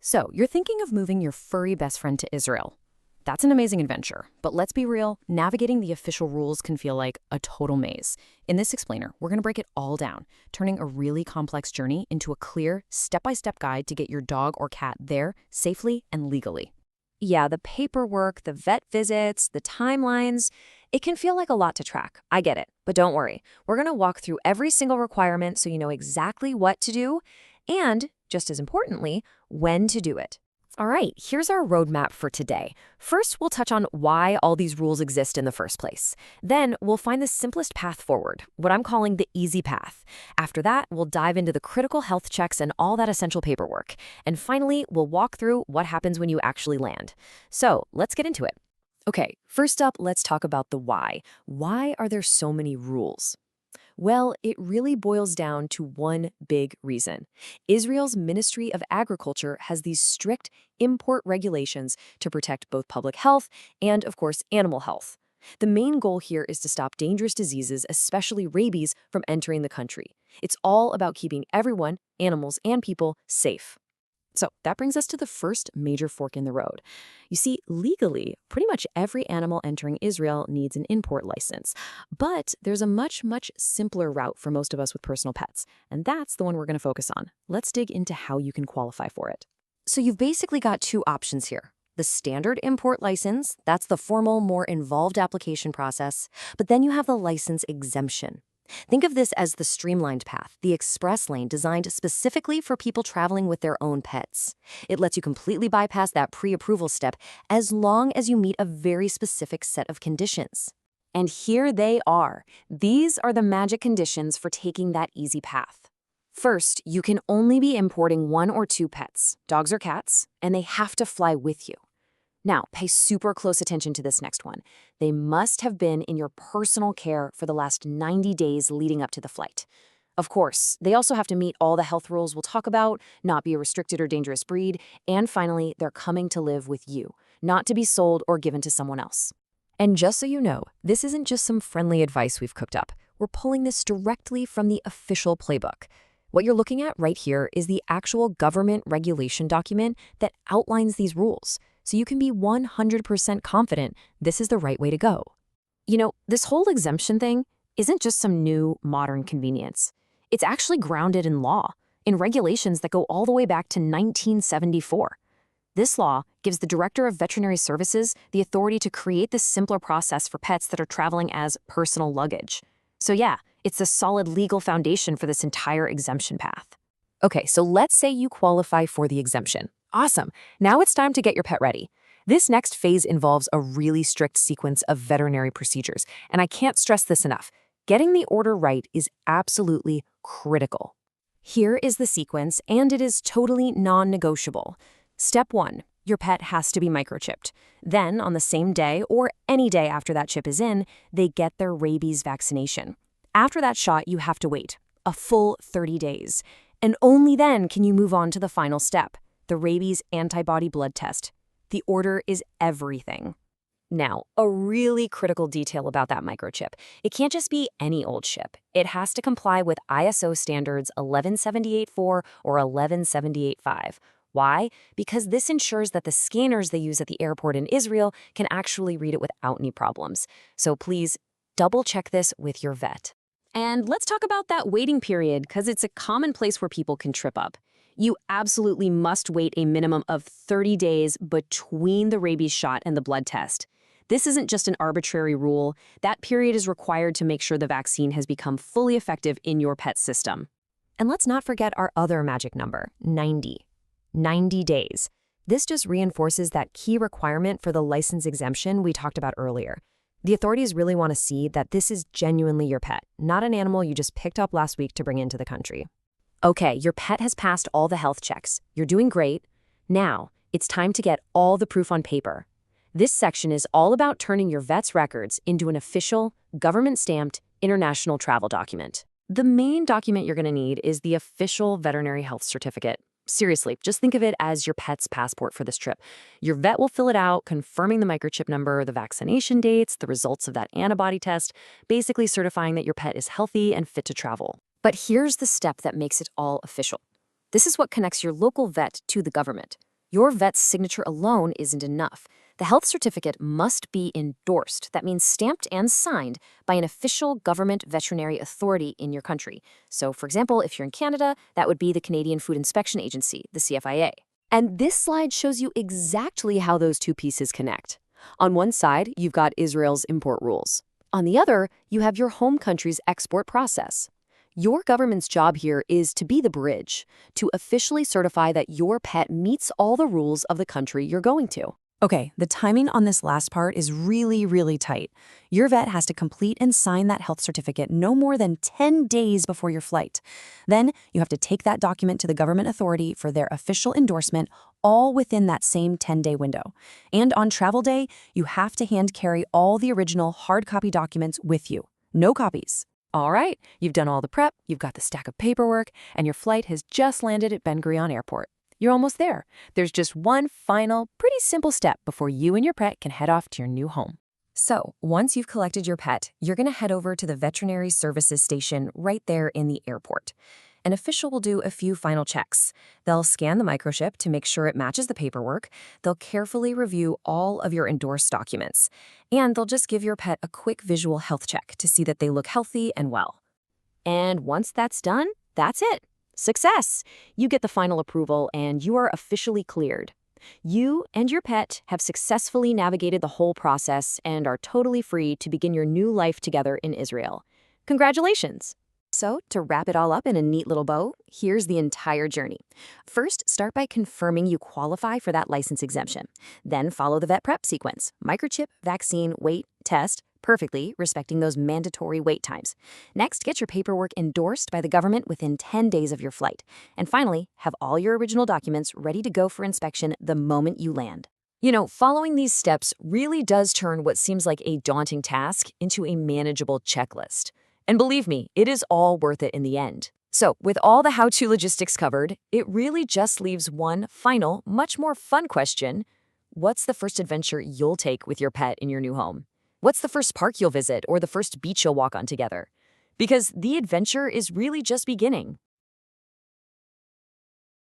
So, you're thinking of moving your furry best friend to Israel. That's an amazing adventure, but let's be real, navigating the official rules can feel like a total maze. In this explainer, we're going to break it all down, turning a really complex journey into a clear, step-by-step guide to get your dog or cat there safely and legally. Yeah, the paperwork, the vet visits, the timelines, it can feel like a lot to track. I get it. But don't worry. We're going to walk through every single requirement so you know exactly what to do and, just as importantly, when to do it. All right, here's our roadmap for today. First, we'll touch on why all these rules exist in the first place. Then, we'll find the simplest path forward, what I'm calling the easy path. After that, we'll dive into the critical health checks and all that essential paperwork. And finally, we'll walk through what happens when you actually land. So, let's get into it. Okay, first up, let's talk about the why. Why are there so many rules? Well, it really boils down to one big reason. Israel's Ministry of Agriculture has these strict import regulations to protect both public health and, of course, animal health. The main goal here is to stop dangerous diseases, especially rabies, from entering the country. It's all about keeping everyone, animals and people, safe. So that brings us to the first major fork in the road. You see, legally, pretty much every animal entering Israel needs an import license. But there's a much simpler route for most of us with personal pets, and that's the one we're going to focus on. Let's dig into how you can qualify for it. So you've basically got two options here. The standard import license, that's the formal, more involved application process, but then you have the license exemption. Think of this as the streamlined path, the express lane designed specifically for people traveling with their own pets. It lets you completely bypass that pre-approval step as long as you meet a very specific set of conditions. And here they are. These are the magic conditions for taking that easy path. First, you can only be importing 1 or 2 pets, dogs or cats, and they have to fly with you. Now, pay super close attention to this next one. They must have been in your personal care for the last 90 days leading up to the flight. Of course, they also have to meet all the health rules we'll talk about, not be a restricted or dangerous breed, and finally, they're coming to live with you, not to be sold or given to someone else. And just so you know, this isn't just some friendly advice we've cooked up. We're pulling this directly from the official playbook. What you're looking at right here is the actual government regulation document that outlines these rules, so you can be 100% confident this is the right way to go. You know, this whole exemption thing isn't just some new, modern convenience. It's actually grounded in law, in regulations that go all the way back to 1974. This law gives the Director of Veterinary Services the authority to create this simpler process for pets that are traveling as personal luggage. So yeah, it's a solid legal foundation for this entire exemption path. Okay, so let's say you qualify for the exemption. Awesome. Now it's time to get your pet ready. This next phase involves a really strict sequence of veterinary procedures, and I can't stress this enough. Getting the order right is absolutely critical. Here is the sequence, and it is totally non-negotiable. Step 1, your pet has to be microchipped. Then, on the same day or any day after that chip is in, they get their rabies vaccination. After that shot, you have to wait a full 30 days. And only then can you move on to the final step, the rabies antibody blood test. The order is everything. Now, a really critical detail about that microchip. It can't just be any old chip. It has to comply with ISO standards 11784 or 11785. Why? Because this ensures that the scanners they use at the airport in Israel can actually read it without any problems. So please, double check this with your vet. And let's talk about that waiting period, because it's a common place where people can trip up. You absolutely must wait a minimum of 30 days between the rabies shot and the blood test. This isn't just an arbitrary rule. That period is required to make sure the vaccine has become fully effective in your pet's system. And let's not forget our other magic number, 90. 90 days. This just reinforces that key requirement for the license exemption we talked about earlier. The authorities really want to see that this is genuinely your pet, not an animal you just picked up last week to bring into the country. Okay, your pet has passed all the health checks. You're doing great. Now, it's time to get all the proof on paper. This section is all about turning your vet's records into an official, government-stamped, international travel document. The main document you're going to need is the official veterinary health certificate. Seriously, just think of it as your pet's passport for this trip. Your vet will fill it out, confirming the microchip number, the vaccination dates, the results of that antibody test, basically certifying that your pet is healthy and fit to travel. But here's the step that makes it all official. This is what connects your local vet to the government. Your vet's signature alone isn't enough. The health certificate must be endorsed. That means stamped and signed by an official government veterinary authority in your country. So, for example, if you're in Canada, that would be the Canadian Food Inspection Agency, the CFIA. And this slide shows you exactly how those two pieces connect. On one side, you've got Israel's import rules. On the other, you have your home country's export process. Your government's job here is to be the bridge, to officially certify that your pet meets all the rules of the country you're going to. Okay, the timing on this last part is really, really tight. Your vet has to complete and sign that health certificate no more than 10 days before your flight. Then you have to take that document to the government authority for their official endorsement, all within that same 10-day window. And on travel day, you have to hand carry all the original hard copy documents with you. No copies. All right, you've done all the prep, you've got the stack of paperwork, and your flight has just landed at Ben Gurion Airport. You're almost there. There's just one final, pretty simple step before you and your pet can head off to your new home. So, once you've collected your pet, you're going to head over to the veterinary services station right there in the airport. An official will do a few final checks. They'll scan the microchip to make sure it matches the paperwork. They'll carefully review all of your endorsed documents. And they'll just give your pet a quick visual health check to see that they look healthy and well. And once that's done, that's it. Success! You get the final approval and you are officially cleared. You and your pet have successfully navigated the whole process and are totally free to begin your new life together in Israel. Congratulations! So, to wrap it all up in a neat little bow, here's the entire journey. First, start by confirming you qualify for that license exemption. Then follow the vet prep sequence: microchip, vaccine, weight, test, perfectly respecting those mandatory wait times. Next, get your paperwork endorsed by the government within 10 days of your flight. And finally, have all your original documents ready to go for inspection the moment you land. You know, following these steps really does turn what seems like a daunting task into a manageable checklist. And believe me, it is all worth it in the end. So, with all the how-to logistics covered, it really just leaves one final, much more fun question. What's the first adventure you'll take with your pet in your new home? What's the first park you'll visit or the first beach you'll walk on together? Because the adventure is really just beginning.